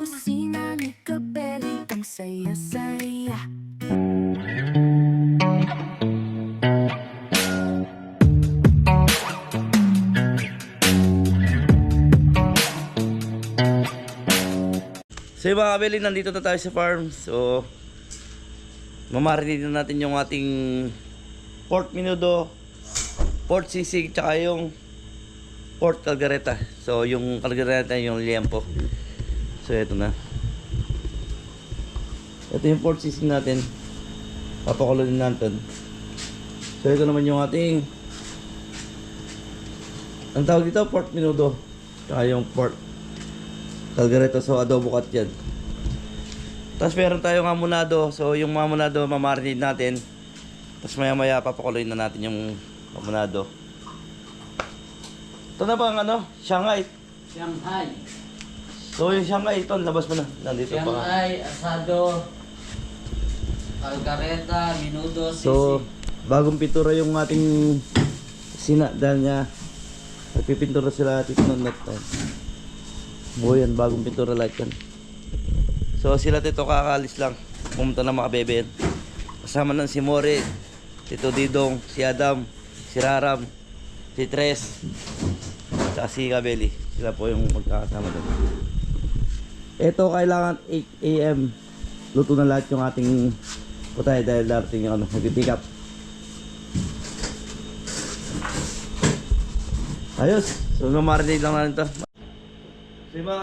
kusina ni Kabeli, ang saya-saya. So yung mga kabeli, nandito na tayo sa farm. So mamarinate na natin yung ating pork menudo, pork sisig, tsaka yung pork caldereta. So yung caldereta yung liempo. So ito na. Ito yung pork sisig natin. Papakulo din natin. So ito naman yung ating, ang tawag dito, pork menudo, tsaka yung pork caldereta. So adobo cut yan. Tapos meron tayong amunado. So yung amunado mamarinate natin. Tapos maya maya papakuloyin na natin yung amunado. Ito na bang ano? Shanghai. Shanghai. So yung Shanghai ito, labas mo na. Nandito pa. Shanghai, asado, caldereta, menudo, sisig. So bagong pintura yung ating sina. Dahil niya nagpipintura sila Tito Nonot. Yan, bagong pintura lahat yan. So sila Tito kakalis lang. Pumunta na mga bebe. Kasama ng si Mori, Tito Didong, si Adam, si Raram, si Tres, at si Kabeli. Sila po yung magkakasama doon. Ito kailangan 8 AM. Luto na lahat yung ating putay dahil darating yung ano, mag-pick up. Ayos. So mamarinate lang natin ito. So yung mga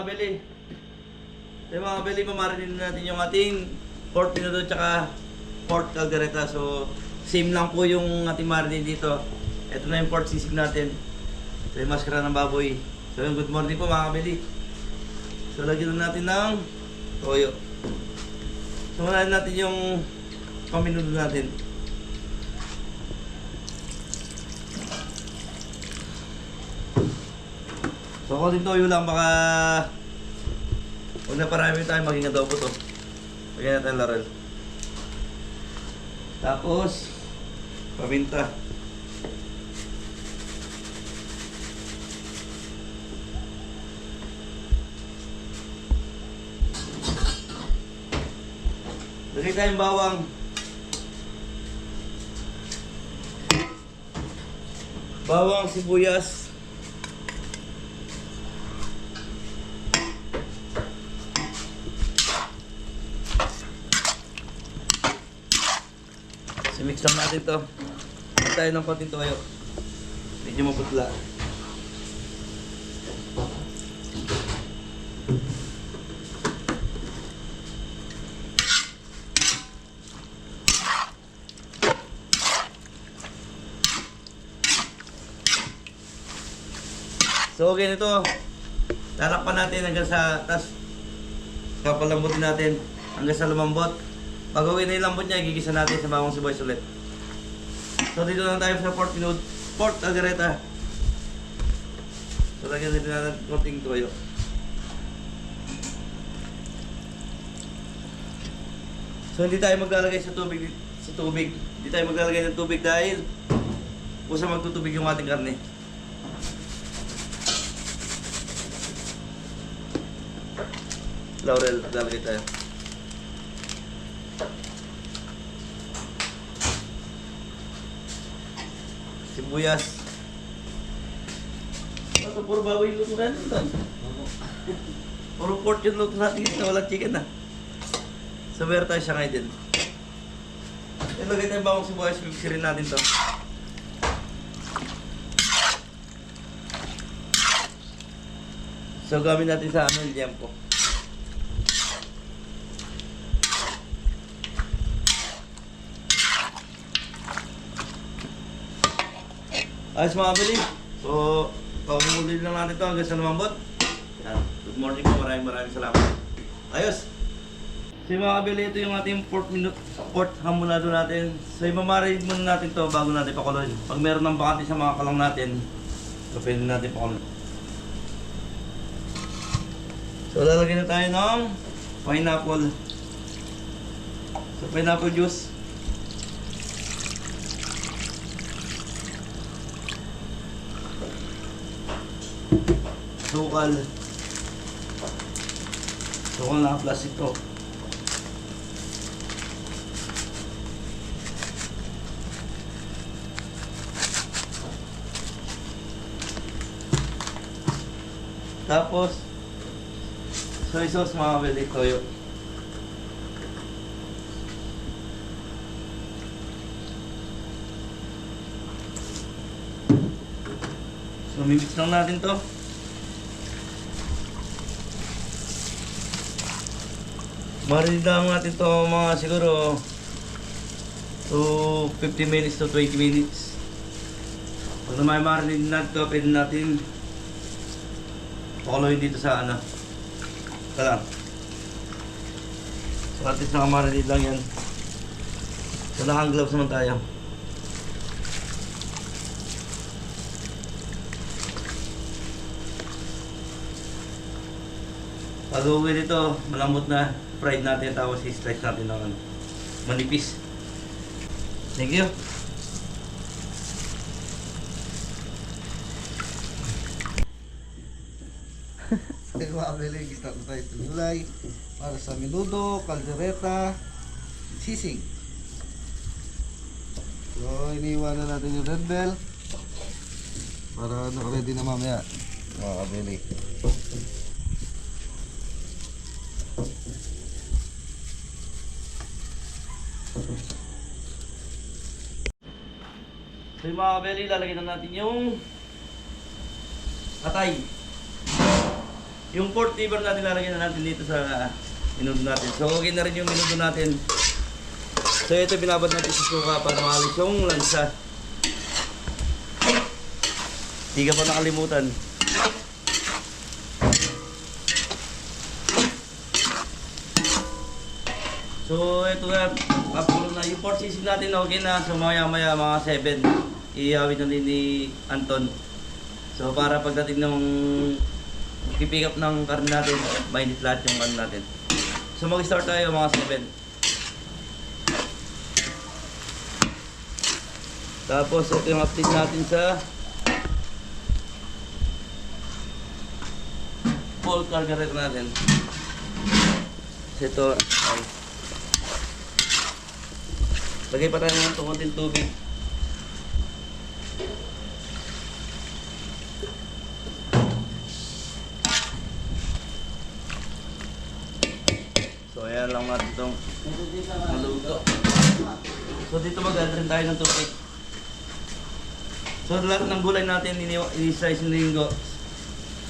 kabeli, mamarinate natin yung ating pork menudo tsaka pork caldereta. So same lang po yung ating marinade dito. Ito na yung pork sisig natin. So yung maskara ng baboy. So yung good morning po mga kabeli. So lagyan na natin ng toyo. So unahin natin yung paminudo natin. So konting toyo lang, baka huwag na parami tayo, maging adobo to. Lagyan natin larel. Tapos paminta. Lagay tayong bawang. Bawang, sibuyas. Mix lang natin to. Lagyan tayo ng konting toyo. Medyo maputla. So ganito, lalakpan natin hanggang sa, tas papalambutin natin hanggang sa lumambot. Pag okay na yung lambot niya, gigisa natin sa bawang sibuyas ulit. So dito lang tayo sa pork menudo, pork caldereta. So lagyan natin natin konting toyo. So hindi tayo maglalagay sa tubig. Hindi tayo maglalagay ng tubig dahil kusa magtutubig yung ating karne. Laurel, lalagay tayo. Sibuyas. Ito puro baboy yung luto natin doon. Puro pork yung luto natin na walang chicken na. So meron tayo siya ngayon din. Ilagay tayo bawang sibuyas, mixerin natin to. So gamit natin sa ano, liempo. Ayos mga kabeli. So, pamumuli lang natin ito hanggang sa lumambot. Yan. Good morning po. Maraming salamat. Ayos. So mga kabeli, ito yung ating pork hamonado natin. So, imamarinate muna natin ito bago natin pakuloyin. Pag meron ng bakante sa mga kalang natin, so pwede natin pakuloyin. So, lalagyan na tayo ng pineapple. So, pineapple juice. Sukal. So So kung naka-plastic to. Tapos, soy sauce mga kabeli, toyo. So, mimix lang natin to. Marinidaan natin to mga siguro to 15 minutes to 20 minutes. Pag na may marinid natin to, pwede natin pakuloyin dito sa ano. Ito lang. So at least nakamarinid lang yan. So naka-gloves naman tayo. Pag uwi dito, malambot na fried natin, tapos i-slice natin ng ano, manipis. Thank you. Pero mabili, start na tayo sa gulay para sa menudo, caldereta, sisig. So, iniwan na natin yung red bell para naka-ready na mamaya. Makakabili. So yung mga kabeli, lalagyan na natin yung atay. Yung pork liver natin lalagyan na natin dito sa minudo natin. So okay na rin yung minudo natin. So ito binabad natin sa suka para maalis yung lansa. Hindi ka pa nakalimutan. So ito na, papulo na yung pork sisig natin, okay na. So maya maya mga 7, iawit na din ni Anton. So para pagdating ng pick up ng karne natin, mainit lahat yung karne natin. So mag-start tayo mga 7. Tapos ito yung update natin sa full carburetor natin. So ito, lagay pa tayo ng konting tubig. So ayan lang natin itong maluto. So dito mag-add rin tayo ng tubig. So lahat ng gulay natin ini-slice ng linggo.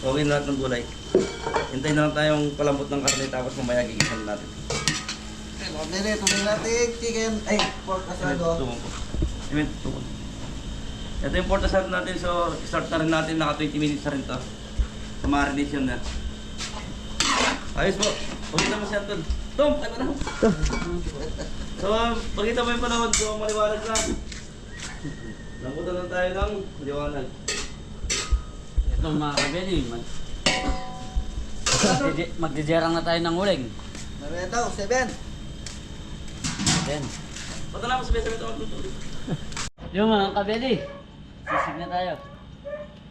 Okay na lahat ng gulay. Hintayin na lang tayong palambot ng karne, tapos mamaya gigisan natin. Mabili, tuloy natin chicken, pork asado. Ito yung pork asado natin, so start na rin natin, naka 20 minutes na rin to. So marination na. Ayos po, pagkita mo si Anton. Tom, tayo na. So pagkita mo yung panahon, so maliwanag na. Lambutan lang tayo ng maliwanag. Ito mga kabeli, magdijerang na tayo ng uling. Meron daw, 7. Then, Punta na ako sa besa ito magluto. yung mga kabeli, sisig na tayo.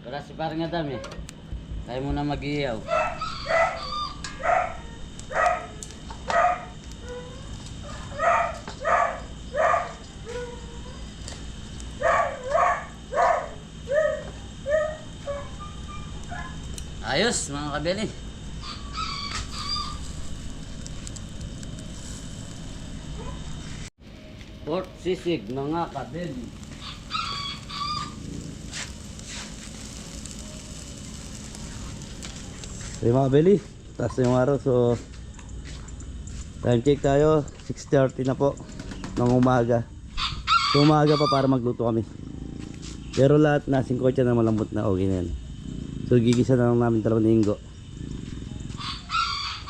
Para si parang Adam eh. Tayo muna mag-iyaw. Ayos mga kabeli. Pork sisig mga kabeli. So yung mga beli, taas na yung araw, so time check tayo, 6:30 na po ng umaga. So umaga pa para magluto kami. Pero lahat na 5 na malambot na, okay na yan. So gigisa na lang namin 2 linggo.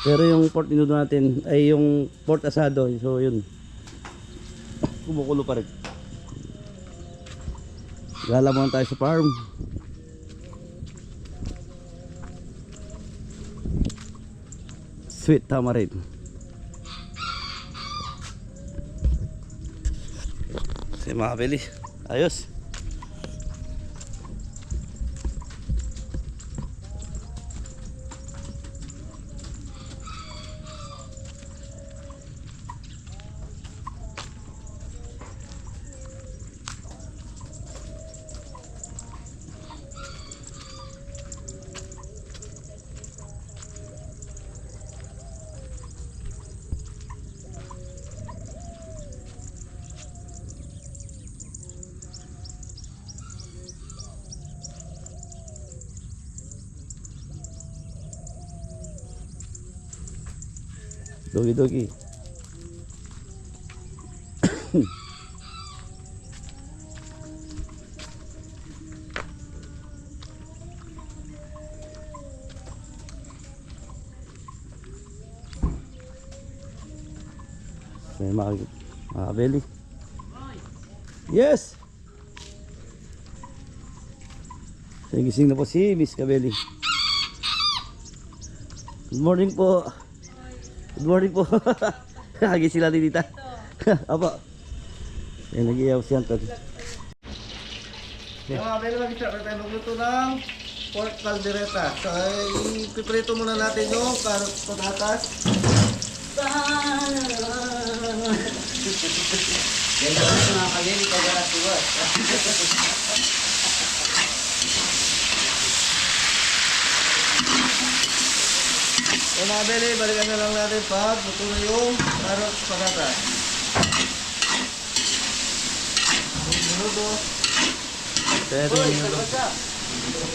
Pero yung pork ninudo natin ay yung pork asado, so yun, kumukulo pa rin. Gala muna tayo sa farm. Sweet tamarind. Si mga beli, ayos. Dogi dogi. May mga belly. Yes! Gising na po si Miss Kabeli. Good morning po. Good morning po. Gising sila din dita. Apa? Yan, nag-iyaw si Anton. Mga Abel, mag-start na tayo magluto ng pork caldereta. So, ipiprito muna natin yung carrot patatas. Ganda ka na mga kabeli, kagalas buwas. So mga Abel, balikan na lang natin pag luto na yung carrot patatas. Minudo.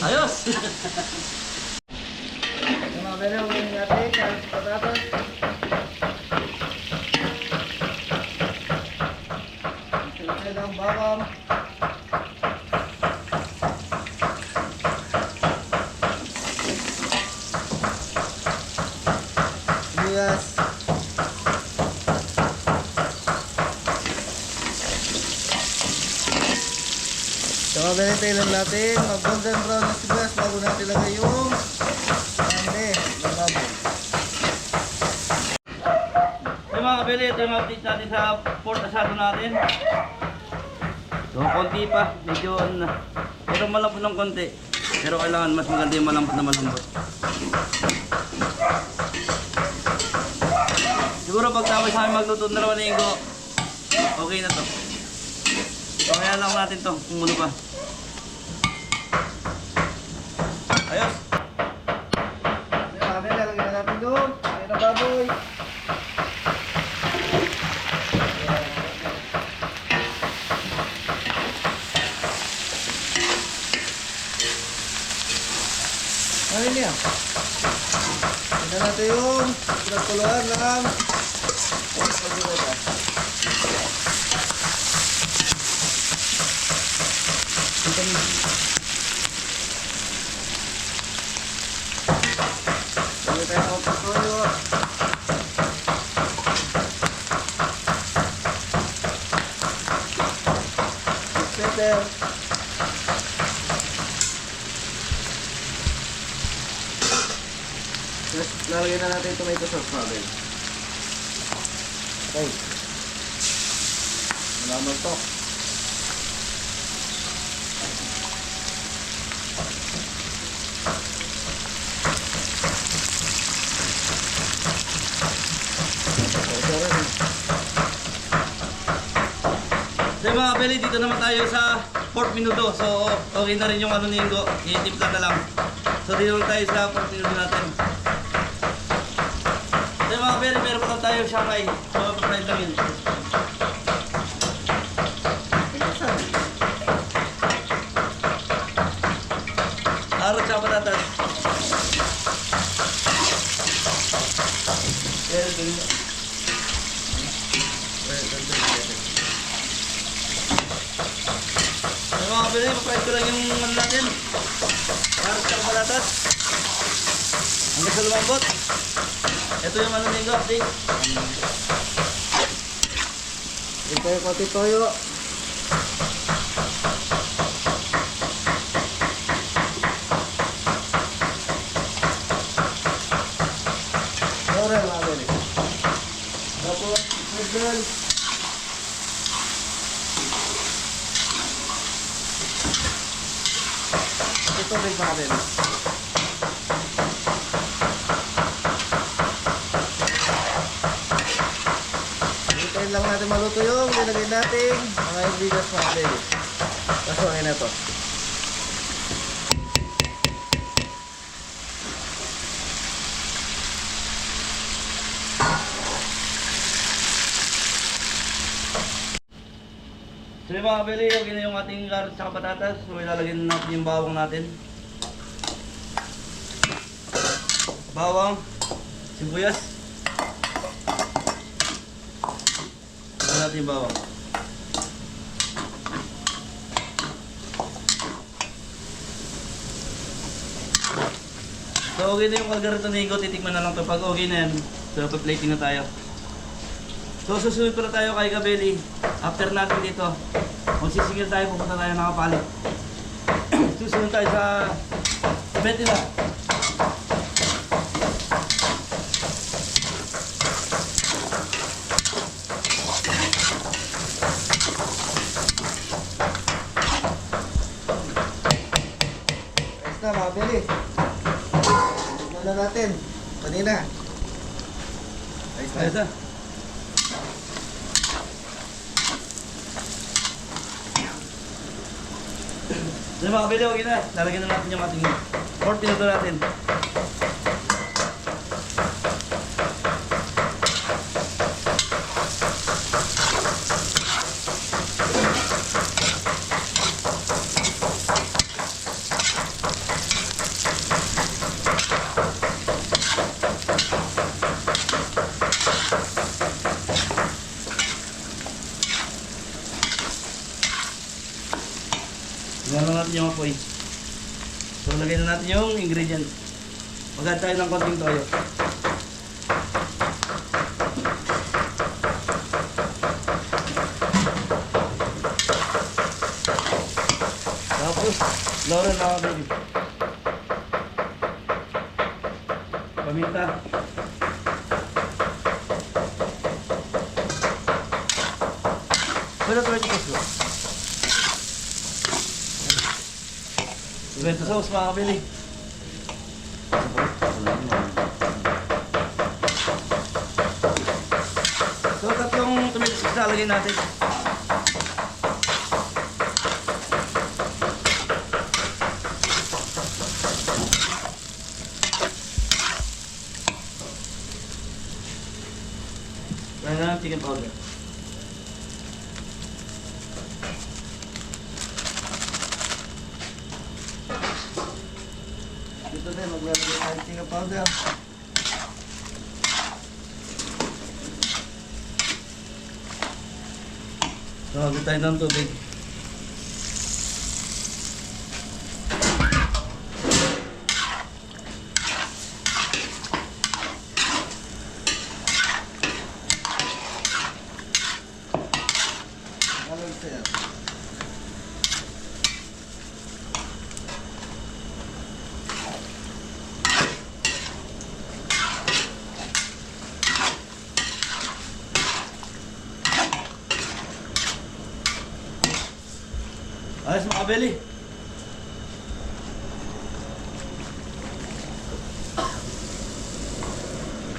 Ayos! So mga Abel, huwag natin carrot patatas. Silapin ng bawang. Sibuyas. So mabinintay lang natin mag golden brown na sibuyas bago natin lagay yung karne ng baboy. Hey mga kabili, ito yung update natin sa pork asado natin. So konti pa, medyo pero malambot ng konti. Pero kailangan mas maganda yung malambot na malambot. Siguro pag tapos namin magluto na naman linggo, okay na to. So kaya lang natin to kung ano pa. Ayos! So mabinintay, lalagyan na natin doon karne ng baboy. Ano niya? Tignan natin yung pinagkuluan ng pagkakita. Lagyan tayo ng patuyo. Pepper. Tapos lalagyan na natin yung tomato sauce natin. Okay. Malaman to. So mga kabili, dito naman tayo sa pork minudo. So okay na rin yung ano ninggo, i-timpla na lang. So dito lang tayo sa pork minudo natin. So mga kabili, meron pa lang tayo siyangay. So pa-fried lang yun. Arot sa patatas. So mga kabili, pa-fried ko lang yung ano natin. Arot sa patatas. Hanggang sa lumambot. Ito yung ano ninggo, update. Ito yung konti toyo. Laurel mga beli. Tapos, Laurel. Ito rin mga beli. Hintayin lang natin maluto yung nilagay natin mga ingredients mga beli. Pasukin na to. So yung mga kabili, okay na yung ating carrot sa patatas. So ilalagyan natin yung bawang natin. Bawang, sibuyas. Ito natin yung bawang. So okay na yung kalgarito ni Igo, titikman na lang ito. Pag okay na yan, so pa-plating na tayo. So susunod pa na tayo kay Kabeli. After natin dito, magsisingil tayo, pupunta tayo nakapalit. Susunod tayo sa Betila. Ayos na mga beli. Tignan na natin. Kanina. Ayos na. Ayos na. So mga Kabeli, okay na. Lalagyan na natin yung ating pork pinuto natin. Tingnan na natin yung apoy. So, lagay na natin yung ingredients. Mag-add tayo ng konting toyo. Tapos, laurel mga baby. Paminta. Pwede ito ito ko. Tomato sauce mga kabili. So tatlong tomato sauce na lagyan natin. Lagyan na ng chicken powder. Dito din, maglalagay tayo chicken powder. So, hagod tayo ng tubig. Ano sir? Ayos mga kabili.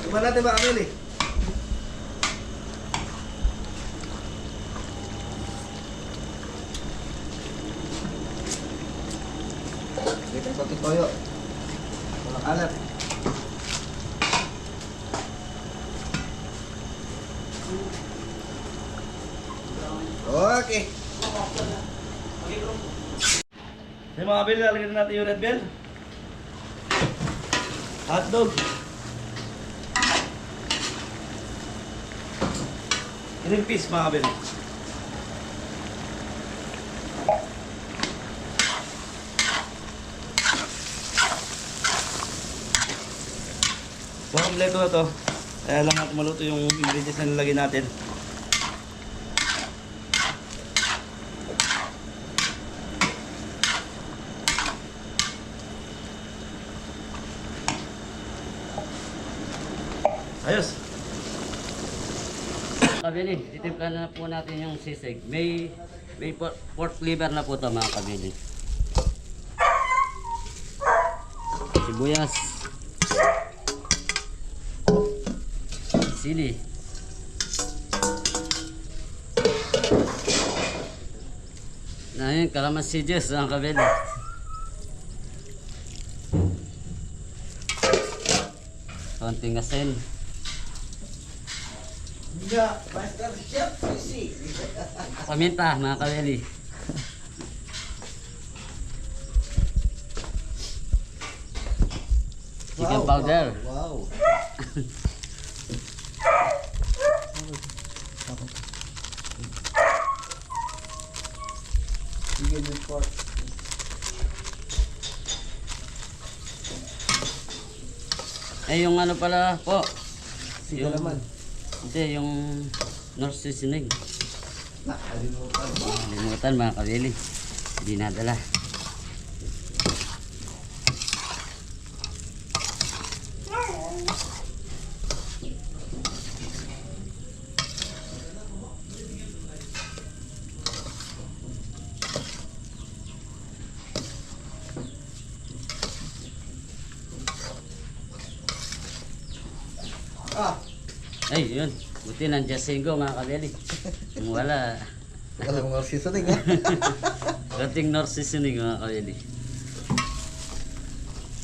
Iba natin ba Amel eh? Dito sa toyo. Walang alat. Okay. So mga kabili, lalagyan na natin yung red bell. Hotdog. Green peas mga kabili. So kompleto na to. Kaya lang natin maluto yung ingredients na nilagay natin. Ayos. Kabili, titimpla na po natin yung sisig. May pork liver na po ito mga kabili. Sibuyas. Sili. Na yun, kalamansi juice mga kabili. Konting asin. Yeah, Master Chef Sisi. Paminta mga kabili. Chicken powder. Wow. with pork. Eh, yung ano pala po. Siga naman. Hindi, yung North Seasoning. Nakalimutan. Limutan mga kabili. Hindi nadala. Ah! Ay, yun. Buti nandiyan singgo mga kabili. Kung wala, Wala mga seasoning ha. dating North Seasoning mga kabili.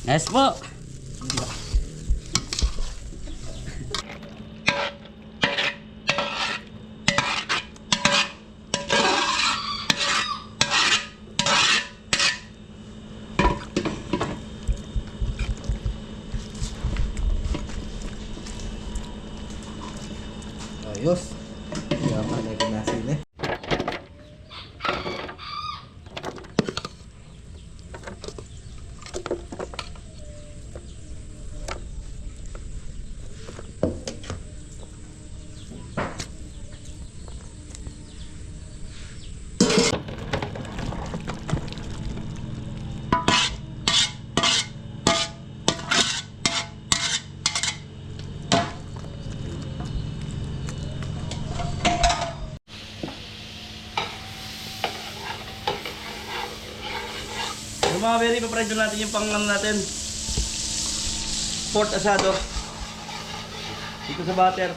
Nice po! Ayos. Yaman na kinasin eh. Yung mga very pa-fry doon natin yung pang ano natin. Pork asado. Dito sa butter.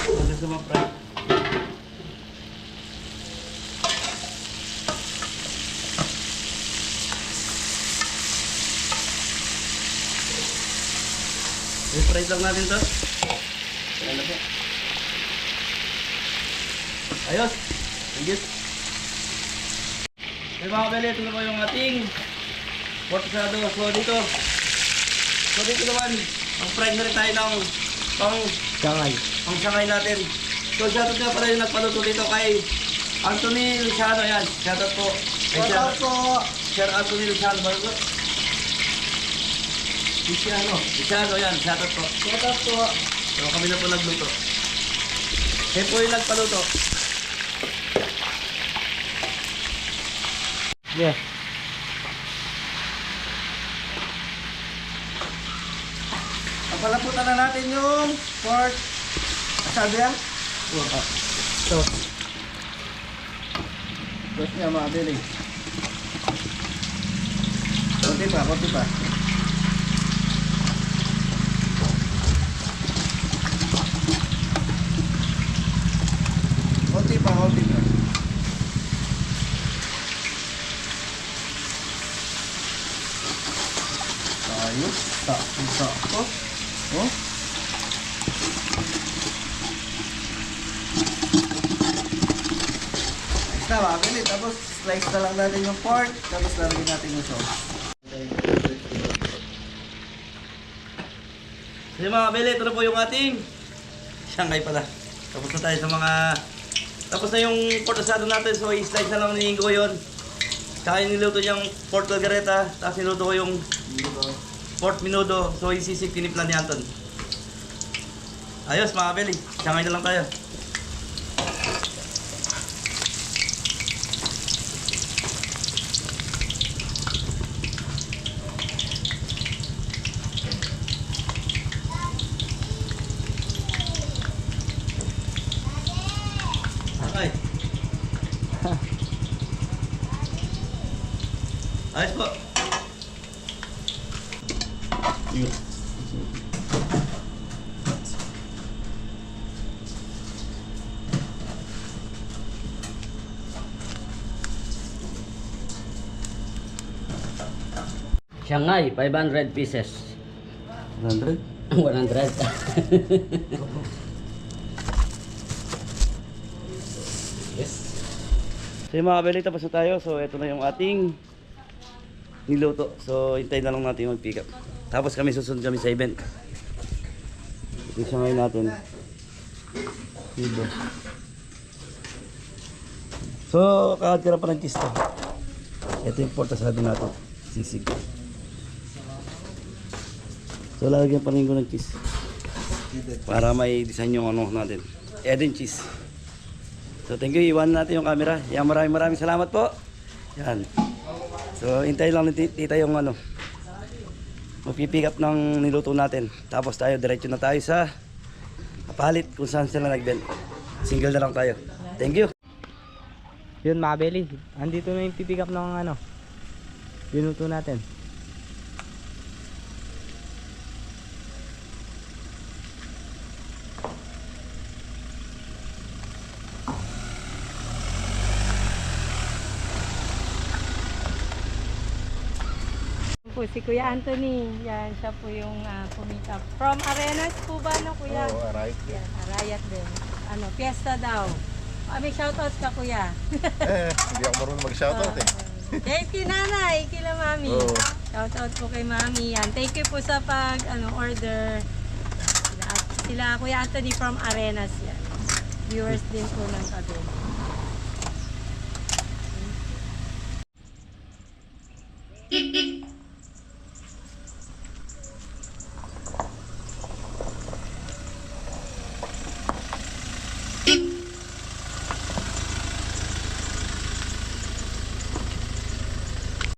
Dito sa mga fry. I-fry lang natin to. Ayan na po. Ayos. Thank you. Okay mga kabili, ito na po yung ating pork asado. So dito naman, mag-fry na rin tayo ng Sangay. pang sangay natin. So shoutout nga pala yung nagpaluto dito kay Anthony Luciano. Yan, shoutout po. Kay Shoutout po. Sir Anthony Luciano. Luciano, yan, shoutout po. Shoutout po. So kami na po nagluto. Kaya po yung nagpaluto. Yeah. Papalaputan na natin yung pork. Asado yan? Oo. Sauce. Sauce niya mga bili. Konti pa, konti pa. Konti pa, konti pa. Ayos, sakto. Oh. Ayos na mga bili. Tapos slice na lang natin yung pork. Tapos lalagyan natin yung sauce. So yung mga kabili, ito na po yung ating Shanghai pala. Tapos na tayo sa mga... Tapos na yung pork asado natin, so i-slice na lang ni Ingo yun. Tsaka yung niluto niyang pork caldereta, tapos niluto ko yung pork minudo, so isisig tiniplan ni Anton. Ayos mga kabili, Shanghai na lang tayo. Okay. Ayos po. Shanghai, 500 pieces. 100? 100. Yes. So yung mga kabili, tapos na tayo. So ito na yung ating niluto. So hintayin na lang natin mag-pick up. Tapos kami susunod kami sa event. Ito siya ngayon natin. kilo. So, kakatira pa ng cheese to. Ito yung portasado natin. Sisig. So, lalagyan pa rin ko ng cheese. Para may design yung ano natin. Ito yung cheese. So, thank you. Iwan natin yung camera. Yan, maraming salamat po. Yan. So, hintay lang ni tita yung ano. Magpipick up ng niluto natin. Tapos tayo, diretso na tayo sa kapalit kung saan sila nagbenta. Single na lang tayo. Thank you. Yun mga kabeli, andito na yung pipick up ng ano, binuto natin. Po si Kuya Anthony, yan siya po yung kumita. From Arenas po ba no Kuya? Oo, right. Yan, Arayat din. Ano, fiesta daw. May shoutout ka Kuya. Hindi ako marunong mag-shoutout eh. Kay nanay, kila mami. Oo. Shoutout po kay mami. Yan. Thank you po sa pag order. Sila Kuya Anthony from Arenas yan. Viewers din po ng kabel.